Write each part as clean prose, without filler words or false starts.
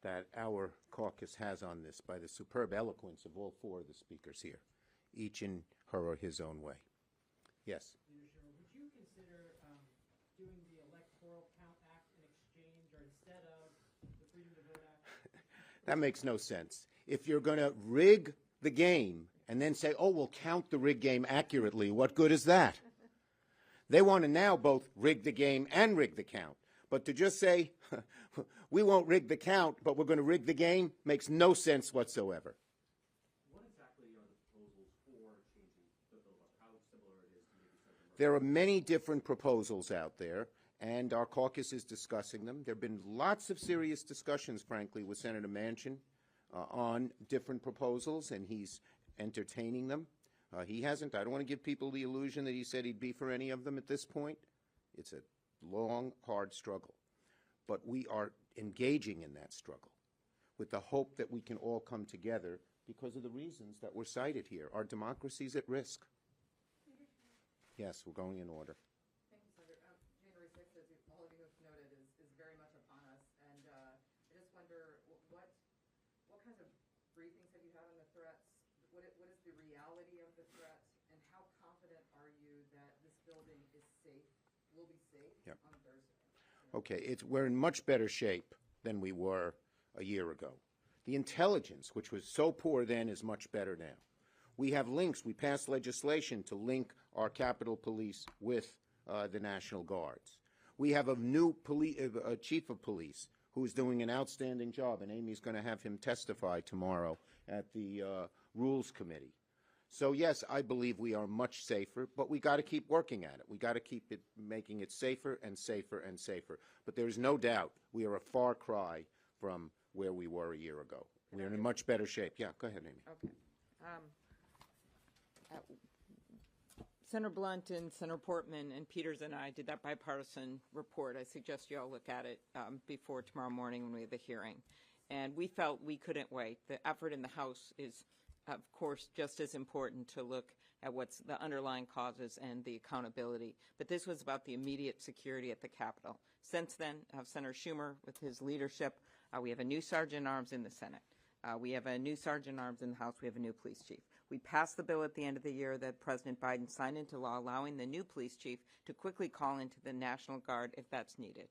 that our caucus has on this by the superb eloquence of all four of the speakers here, each in her or his own way. Yes? Leader Schumer, would you consider doing the Electoral Count Act in exchange or instead of the Freedom to Vote Act? That makes no sense. If you're going to rig the game and then say, oh, we'll count the rig game accurately, what good is that? They want to now both rig the game and rig the count. But to just say, we won't rig the count, but we're going to rig the game, makes no sense whatsoever. What exactly are the proposals for changing the bill? How similar it is to maybe something? There are many different proposals out there, and our caucus is discussing them. There have been lots of serious discussions, frankly, with Senator Manchin on different proposals, and he's entertaining them. He hasn't. I don't want to give people the illusion that he said he'd be for any of them at this point. It's a long, hard struggle. But we are engaging in that struggle with the hope that we can all come together because of the reasons that were cited here. Our democracy's at risk. Yes, we're going in order. Thank you, Senator. January 6th, as all of you have noted, is very much upon us. And I just wonder, what kinds of briefings have you had on the threats? What is the reality of the threats? And how confident are you that this building is safe, will be safe on Thursday? Okay, we're in much better shape than we were a year ago. The intelligence, which was so poor then, is much better now. We have links. We passed legislation to link our Capitol Police with the National Guards. We have a new chief of police who is doing an outstanding job, and Amy's going to have him testify tomorrow at the Rules Committee. So yes, I believe we are much safer, but we got to keep working at it. We got to keep making it safer and safer and safer. But there's no doubt we are a far cry from where we were a year ago. We're in much better shape. Yeah, go ahead, Amy. Okay. Senator Blunt and Senator Portman and Peters and I did that bipartisan report. I suggest you all look at it before tomorrow morning when we have the hearing. And we felt we couldn't wait. The effort in the House is, of course, just as important to look at what's the underlying causes and the accountability. But this was about the immediate security at the Capitol. Since then, Senator Schumer, with his leadership, we have a new sergeant-at-arms in the Senate. We have a new sergeant-at-arms in the House. We have a new police chief. We passed the bill at the end of the year that President Biden signed into law, allowing the new police chief to quickly call into the National Guard if that's needed.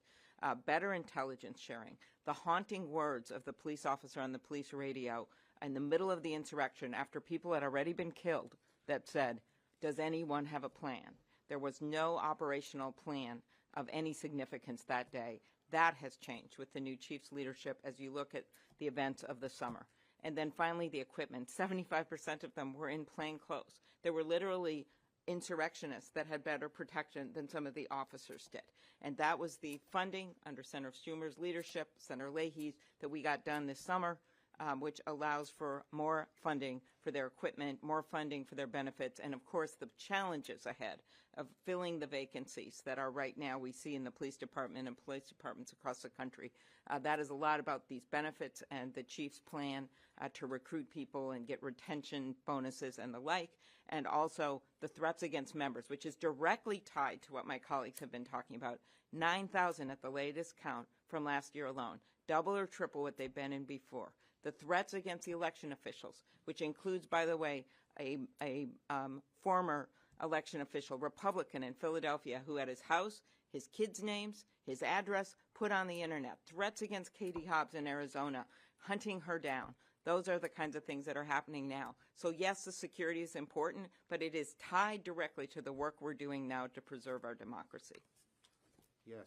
Better intelligence sharing. The haunting words of the police officer on the police radio in the middle of the insurrection after people had already been killed that said, does anyone have a plan? There was no operational plan of any significance that day. That has changed with the new chief's leadership as you look at the events of the summer. And then finally, the equipment. 75% of them were in plain clothes. They were literally insurrectionists that had better protection than some of the officers did. And that was the funding under Senator Schumer's leadership, Senator Leahy's, that we got done this summer, which allows for more funding for their equipment, more funding for their benefits, and of course the challenges ahead of filling the vacancies that are right now we see in the police department and police departments across the country. That is a lot about these benefits and the chief's plan to recruit people and get retention bonuses and the like, and also the threats against members, which is directly tied to what my colleagues have been talking about. 9,000 at the latest count from last year alone, double or triple what they've been in before. The threats against the election officials, which includes, by the way, a former election official, Republican in Philadelphia, who had his house, his kids' names, his address put on the internet. Threats against Katie Hobbs in Arizona, hunting her down. Those are the kinds of things that are happening now. So yes, the security is important, but it is tied directly to the work we're doing now to preserve our democracy. Yes.